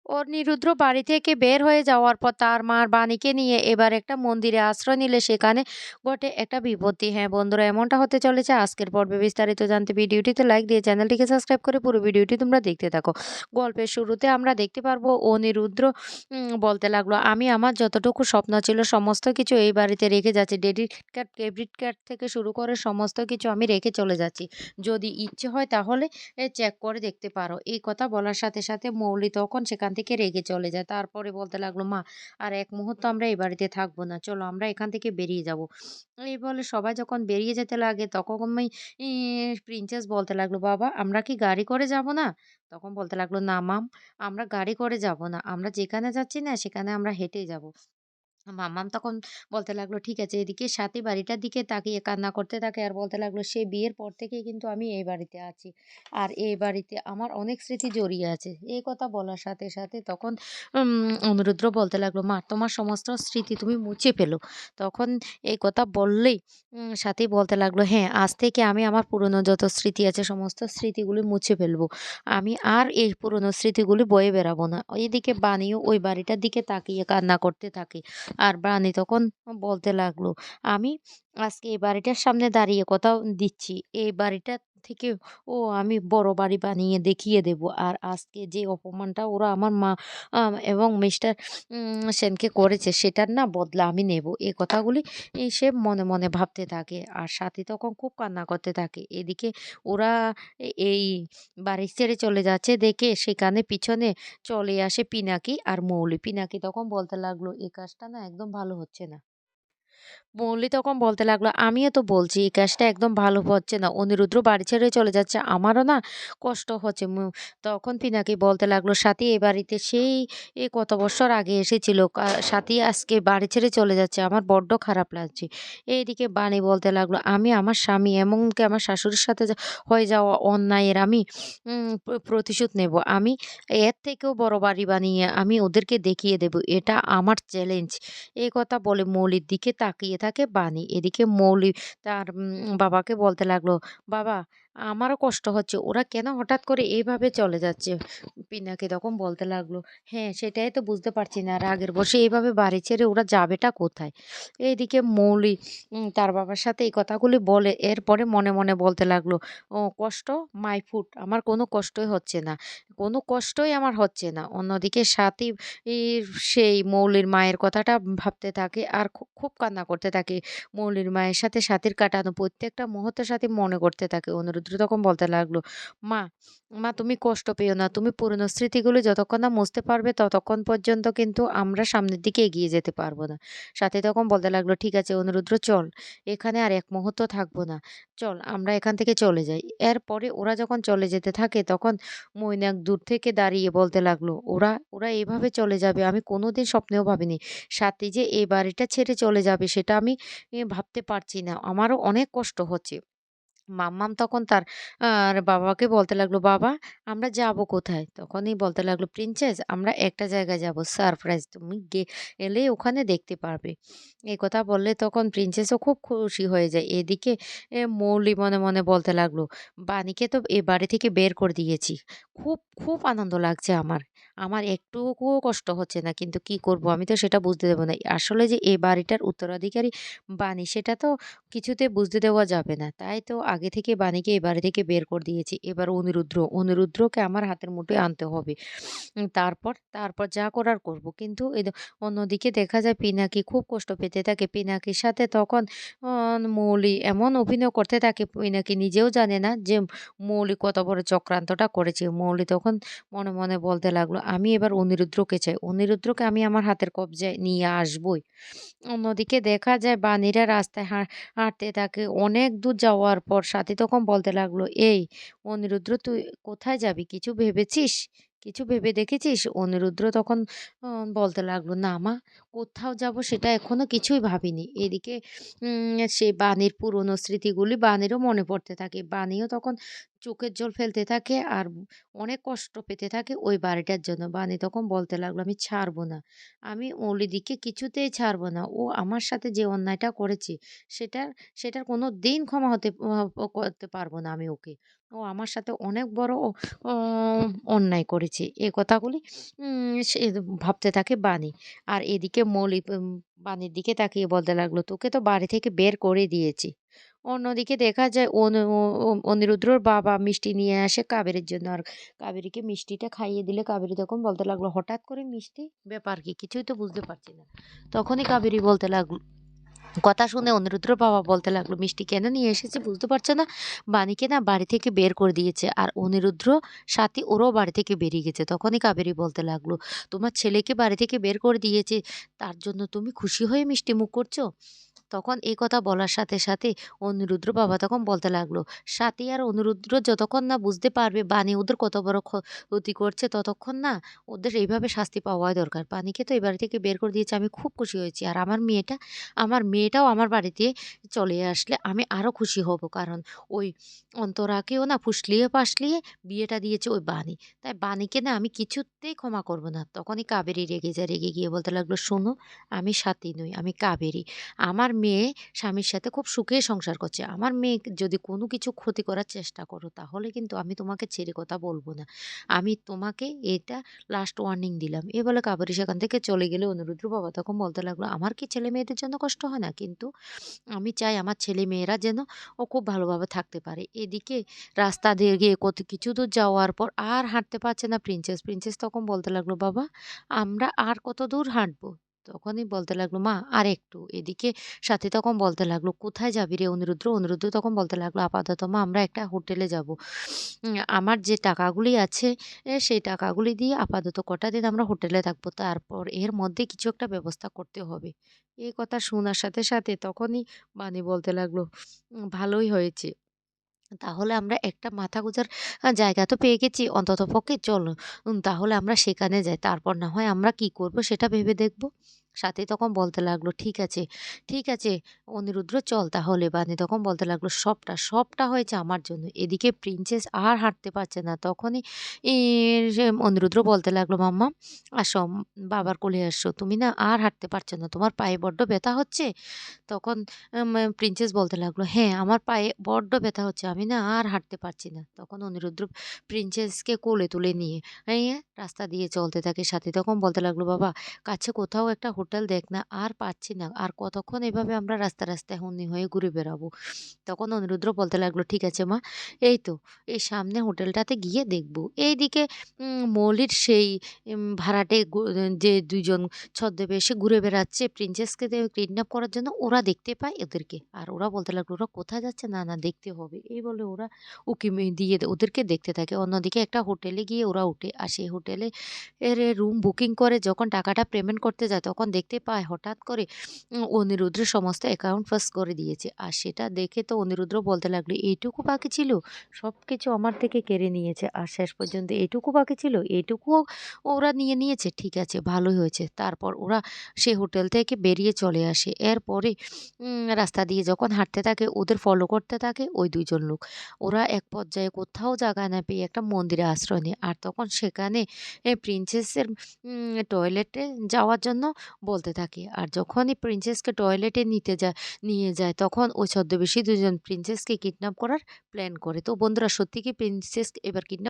অনিরুদ্র বাড়ি থেকে বের হয়ে যাওয়ার পর তার মা বাণীকে নিয়ে এবার একটা মন্দিরে আশ্রয় নিলে সেখানে ঘটে একটা বিপত্তি। হ্যাঁ বন্ধুরা, এমনটা হতে চলেছে আজকের পর্বে। বিস্তারিত জানতে ভিডিওটিতে লাইক দিয়ে চ্যানেলটিকে সাবস্ক্রাইব করে পুরো ভিডিওটি তোমরা দেখতে থাকো। গল্পের শুরুতে আমরা দেখতে পারবো অনিরুদ্র বলতে লাগলো, আমি আমার যতটুকু স্বপ্ন ছিল সমস্ত কিছু এই বাড়িতে রেখে যাচ্ছি। ডেবিট কার্ড, ক্রেডিট কার্ড থেকে শুরু করে সমস্ত কিছু আমি রেখে চলে যাচ্ছি। যদি ইচ্ছে হয় তাহলে চেক করে দেখতে পারো। এই কথা বলার সাথে, সাথে মৌলি তখন সেখান থেকে রেগে চলে যায়। তারপরে বলতে লাগলো, মা আর এক মুহূর্ত আমরা এই বাড়িতে থাকবো না। চলো আমরা এখান থেকে বেরিয়ে যাবো। এই বলে সবাই যখন বেরিয়ে যেতে লাগে তখন ই প্রিন্সেস বলতে লাগলো, বাবা আমরা কি গাড়ি করে যাব না? তখন বলতে লাগলো, না মাম, আমরা গাড়ি করে যাব না। আমরা যেখানে যাচ্ছি না সেখানে আমরা হেঁটেই যাব। মাম্মাম তখন বলতে লাগলো, ঠিক আছে। এদিকে স্বাতী বাড়িটার দিকে তাকিয়ে কান্না করতে থাকে আর বলতে লাগলো, সেই বিয়ের পর থেকেই কিন্তু আমি এই বাড়িতে আছি। আর এই বাড়িতে আমার অনেক স্মৃতি জড়িয়ে আছে। এই কথা বলার সাথে, সাথে তখন উম অনিরুদ্র বলতে লাগলো, মা তোমার সমস্ত স্মৃতি তুমি মুছে ফেলো। তখন এই কথা বললেই স্বাতী বলতে লাগলো, হ্যাঁ, আজ থেকে আমি আমার পুরনো যত স্মৃতি আছে সমস্ত স্মৃতিগুলি মুছে ফেলবো। আমি আর এই পুরনো স্মৃতিগুলি বয়ে বেড়াবো না। এদিকে বানিও ওই বাড়িটার দিকে তাকিয়ে কান্না করতে থাকে। আর বানি তখন বলতে লাগলো, আমি আজকে এই বাড়িটার সামনে দাঁড়িয়ে কথা দিচ্ছি। এই বাড়িটা থেকে আমি বড় বাড়ি বানিয়ে দেখিয়ে দেব। আর আজকে যে অপমানটা ওরা আমার মা এবং মিস্টার সেনকে করেছে সেটার না বদলা আমি নেব। এই কথাগুলি সে মনে, মনে ভাবতে থাকে। আর সাথী তখন খুব কান্না করতে থাকে। এদিকে ওরা এই বাড়ি ছেড়ে চলে যাচ্ছে দেখে সেখানে পিছনে চলে আসে পিনাকি আর মৌলি। পিনাকি তখন বলতে লাগলো, "এ কাজটা না একদম ভালো হচ্ছে না।" মৌলি তখন বলতে লাগলো, "আমিও তো বলছি এই কাজটা একদম ভালো হচ্ছে না। অনিরুদ্র বাড়ি ছেড়ে চলে যাচ্ছে। আমারও না কষ্ট হচ্ছে।" তখন পিনাকি বলতে লাগলো, "সাথী এ বাড়িতে সেই কত বৎসর আগে এসেছিল। সাথী আজকে বাড়ি ছেড়ে চলে যাচ্ছে। আমার বড্ড খারাপ লাগছে।" এইদিকে বানি বলতে লাগলো, "আমি আমার স্বামী এমনকি আমার শাশুড়ির সাথে হয়ে যাওয়া অন্যায়ের আমি প্রতিশোধ নেব। আমি এর থেকেও বড় বাড়ি বানিয়ে আমি ওদেরকে দেখিয়ে দেব। এটা আমার চ্যালেঞ্জ।" এই কথা বলে মৌলির দিকে তাকিয়ে থাকে বানি। এদিকে মৌলি তার বাবাকে বলতে লাগলো, "বাবা আমারও কষ্ট হচ্ছে। ওরা কেন হঠাৎ করে এভাবে চলে যাচ্ছে?" পিনাকি তখন বলতে লাগলো, "হ্যাঁ, সেটাই তো বুঝতে পারছি না। রাগের বশে এভাবে বাড়ি ছেড়ে ওরা যাবেটা কোথায়?" এইদিকে মৌলি তার বাবার সাথে এই কথাগুলি বলে এরপরে মনে, মনে বলতে লাগলো, "ও কষ্ট? My foot. আমার কোনো কষ্টই হচ্ছে না। কোনো কষ্টই আমার হচ্ছে না।" অন্যদিকে স্বাতী সেই মৌলির মায়ের কথাটা ভাবতে থাকে আর খুব কান্না করতে থাকে। মৌলির মায়ের সাথে সাথীর কাটানো প্রত্যেকটা মুহূর্তের সাথে মনে করতে থাকে। অনিরুদ্ধ তখন বলতে লাগলো, "মা, মা তুমি কষ্ট পেও না। তুমি পুরনো স্মৃতিগুলো যতক্ষণ না মুছতে পারবে ততক্ষণ পর্যন্ত কিন্তু আমরা সামনের দিকে এগিয়ে যেতে পারব না।" সাথী তখন বলতে লাগলো, "ঠিক আছে অনিরুদ্ধ চল। এখানে আর এক মুহূর্ত থাকবো না। চল আমরা এখান থেকে চলে যাই।" এরপরে ওরা যখন চলে যেতে থাকে তখন মৈনাক দূর থেকে দাঁড়িয়ে বলতে লাগলো, "ওরা ওরা এভাবে চলে যাবে আমি কোনোদিন স্বপ্নেও ভাবিনি। সাথী যে এই বাড়িটা ছেড়ে চলে যাবে সেটা আমি ভাবতে পারছি না। আমারও অনেক কষ্ট হচ্ছে।" মাম্মাম তখন তার বাবাকে বলতে লাগলো, "বাবা আমরা যাবো কোথায়?" তখনই বলতে লাগলো, "প্রিন্সেস আমরা একটা জায়গায় যাবো সারপ্রাইজ। তুমি এলে ওখানে দেখতে পারবে।" এই কথা বললে তখন প্রিন্সেসও খুব খুশি হয়ে যায়। এদিকে মৌলি মনে, মনে বলতে লাগলো, "বানিকে তো এ বাড়ি থেকে বের করে দিয়েছি। খুব, খুব আনন্দ লাগছে আমার। আমার একটুকুও কষ্ট হচ্ছে না। কিন্তু কি করব আমি তো সেটা বুঝতে দেব না। আসলে যে এ বাড়িটার উত্তরাধিকারী বানি সেটা তো কিছুতে বুঝতে দেওয়া যাবে না। তাই তো আগে থেকে বাণীকে এ বাড়ি থেকে বের করে দিয়েছি। এবার অনিরুদ্রকে আমার হাতের মুঠোয় আনতে হবে। তারপর যা করার করব। কিন্তু অন্যদিকে দেখা যায় পিনাকি খুব কষ্ট পেতে থাকে। পিনাকির সাথে তখন অ মৌলি এমন অভিনয় করতে থাকে পিনাকি নিজেও জানে না যে মৌলি কত বড় চক্রান্তটা করেছে। মৌলি তখন মনে, মনে বলতে লাগলো, "আমি এবার অনিরুদ্রকে চাই। অনিরুদ্রকে আমি আমার হাতের কবজায় নিয়ে আসবই।" অন্যদিকে দেখা যায় বানিরা রাস্তায় হাঁটতে থাকে। অনেক দূর যাওয়ার পর সাথী তখন বলতে লাগলো, "এই অনিরুদ্র তুই কোথায় যাবি? কিছু ভেবেছিস? কিছু ভেবে দেখেছিস?" অনিরুদ্র তখন বলতে লাগলো, "না মা, কোথাও যাবো সেটা এখনো কিছুই ভাবিনি।" এদিকে সে বানির পুরনো স্মৃতিগুলি বানিরও মনে পড়তে থাকে। বানিও তখন চোখের জল ফেলতে থাকে আর অনেক কষ্ট পেতে থাকে ওই বাড়িটার জন্য। বানি তখন বলতে লাগলো, "আমি ছাড়বো না। আমি অলিদিকে কিছুতেই ছাড়বো না। ও আমার সাথে যে অন্যায়টা করেছে সেটার সেটার কোনোদিন ক্ষমা হতে করতে পারবো না আমি ওকে। ও আমার সাথে অনেক বড় অ অন্যায় করেছে।" এ কথাগুলি সে ভাবতে থাকে বানি। আর এদিকে মৌলি বানির দিকে তাকিয়ে বলতে লাগলো, "তোকে তো বাড়ি থেকে বের করে দিয়েছি।" অন্যদিকে দেখা যায় অনিরুদ্ধর বাবা মিষ্টি নিয়ে আসে কাবেরীর জন্য। আর কাবেরীকে মিষ্টিটা খাইয়ে দিলে কাবেরী তখন বলতে লাগলো, "হঠাৎ করে মিষ্টি? ব্যাপার কি? কিছুই তো বুঝতে পারছি না।" তখনই কাবেরী বলতে লাগলো কথা শুনে অনিরুদ্ধর বাবা বলতে লাগলো, "মিষ্টি কেন নিয়ে এসেছে বুঝতে পারছো না? বাণীকে না বাড়ি থেকে বের করে দিয়েছে। আর অনিরুদ্ধ সাথী ওরাও বাড়ি থেকে বেরিয়ে গেছে।" তখনই কাবেরী বলতে লাগলো, "তোমার ছেলেকে বাড়ি থেকে বের করে দিয়েছে, তার জন্য তুমি খুশি হয়ে মিষ্টি মুখ করছো?" তখন এই কথা বলার সাথে, সাথে অনিরুদ্ধর বাবা তখন বলতে লাগলো, "সাথী আর অনিরুদ্ধ যতক্ষণ না বুঝতে পারবে বাণী ওদের কত বড় ক্ষতি করছে, ততক্ষণ না ওদের এইভাবে শাস্তি পাওয়াই দরকার। বাণীকে তো এই বাড়ি থেকে বের করে দিয়েছে, আমি খুব খুশি হয়েছি। আর আমার মেয়েটাও আমার বাড়িতে চলে আসলে আমি আরো খুশি হব। কারণ ওই অন্তরাকেও না ফুসলিয়ে ফাসলিয়ে বিয়েটা দিয়েছে ওই বাণী। তাই বাণীকে না আমি কিছুতেই ক্ষমা করব না।" তখনই কাবেরী রেগে যায়। রেগে গিয়ে বলতে লাগলো, "শোনো, আমি সাথী নই, আমি কাবেরী। আমার মেয়ে স্বামীর সাথে খুব সুখে সংসার করছে। আমার মেয়ে যদি কোনো কিছু ক্ষতি করার চেষ্টা করো তাহলে কিন্তু আমি তোমাকে ছেড়ে কথা বলব না। আমি তোমাকে এটা লাস্ট ওয়ার্নিং দিলাম।" এ বলে কাবেরী সেখান থেকে চলে গেলে অনিরুদ্ধর বাবা তখন বলতে লাগলো, "আমার কি ছেলে মেয়েদের জন্য কষ্ট হয় না? কিন্তু আমি চাই আমার ছেলে মেয়েরা যেন খুব ভালোভাবে থাকতে পারে।" এদিকে রাস্তা দিয়ে গিয়ে কত কিছু দূর যাওয়ার পর আর হাঁটতে পারছে না প্রিন্সেস। প্রিন্সেস তখন বলতে লাগলো, "বাবা, আমরা আর কত দূর হাঁটবো?" তখনই বলতে লাগলো, "মা আরেকটু।" এদিকে সাথী তখন বলতে লাগলো, "কোথায় যাবি রে অনিরুদ্ধ?" অনিরুদ্ধ তখন বলতে লাগলো, "আপাতত মা আমরা একটা হোটেলে যাবো। আমার যে টাকাগুলি আছে সেই টাকাগুলি দিয়ে আপাতত কটা দিন আমরা হোটেলে থাকবো। তারপর এর মধ্যে কিছু একটা ব্যবস্থা করতে হবে।" এই কথা শোনার সাথে, সাথে তখনই বানি বলতে লাগলো, "ভালোই হয়েছে। তাহলে আমরা একটা মাথা গোঁজার জায়গা তো পেয়ে গেছি অন্ততপক্ষে চলো তাহলে আমরা সেখানে যাই। তারপর না হয় আমরা কি করব সেটা ভেবে দেখব।" সাথী তখন বলতে লাগলো, "ঠিক আছে, ঠিক আছে অনিরুদ্ধ চল তাহলে।" বানি তখন বলতে লাগলো, সবটা হয়েছে আমার জন্য।" এদিকে প্রিন্সেস আর হাঁটতে পারছে না। তখনই সে অনিরুদ্ধ বলতে লাগলো, "মাম্মা আসো, বাবার কোলে আসো। তুমি না আর হাঁটতে পারছো না। তোমার পায়ে বড্ড ব্যথা হচ্ছে?" তখন প্রিন্সেস বলতে লাগলো, "হ্যাঁ, আমার পায়ে বড্ড ব্যথা হচ্ছে। আমি না আর হাঁটতে পারছি না।" তখন অনিরুদ্ধ প্রিন্সেসকে কোলে তুলে নিয়ে রাস্তা দিয়ে চলতে থাকে। সাথী তখন বলতে লাগলো, "বাবা, কাছে কোথাও একটা হোটেল দেখ না। আর পাচ্ছি না। আর কতক্ষণ এভাবে আমরা রাস্তায় হন্যে হয়ে ঘুরে বেড়াবো?" তখন অনিরুদ্ধ বলতে লাগলো, "ঠিক আছে মা, এই তো এই সামনে হোটেলটাতে গিয়ে দেখব।" এইদিকে মৌলির সেই ভাড়াটে যে ২ জন ছদ্মবেশে ঘুরে বেড়াচ্ছে প্রিন্সেসকে কিডন্যাপ করার জন্য, ওরা দেখতে পায় এদেরকে। আর ওরা বলতে লাগলো, "ওরা কোথায় যাচ্ছে? না, না দেখতে হবে।" এই বলে ওরা উকি দিয়ে ওদেরকে দেখতে থাকে। অন্যদিকে একটা হোটেলে গিয়ে ওরা উঠে। আর সেই হোটেলে রুম বুকিং করে যখন টাকাটা পেমেন্ট করতে যায় তখন দেখতে পায় হঠাৎ করে অনিরুদ্ধের সমস্ত অ্যাকাউন্ট ফাঁস করে দিয়েছে। আর সেটা দেখে তো অনিরুদ্ধ বলতে লাগলো, "এইটুকু বাকি ছিল? সবকিছু আমার থেকে কেড়ে নিয়েছে। আর শেষ পর্যন্ত এইটুকু বাকি ছিল? এইটুকুও ওরা নিয়ে নিয়েছে? ঠিক আছে, ভালোই হয়েছে।" তারপর ওরা সে হোটেল থেকে বেরিয়ে চলে আসে। এরপরে রাস্তা দিয়ে যখন হাঁটতে থাকে ওদের ফলো করতে থাকে ওই ২ জন লোক। ওরা এক পর্যায়ে কোথাও জায়গা না পেয়ে একটা মন্দিরে আশ্রয় নেয়। আর তখন সেখানে প্রিন্সেসের টয়লেটে যাওয়ার জন্য বলতে থাকে। আর যখনই প্রিন্সেসকে টয়লেটে নিয়ে যায় তখন ওই ছদ্মবেশী ২ জন প্রিন্সেসকে কিডন্যাপ করার প্ল্যান করে। তো বন্ধুরা, সত্যি কি প্রিন্সেস এবার কিডন্যাপ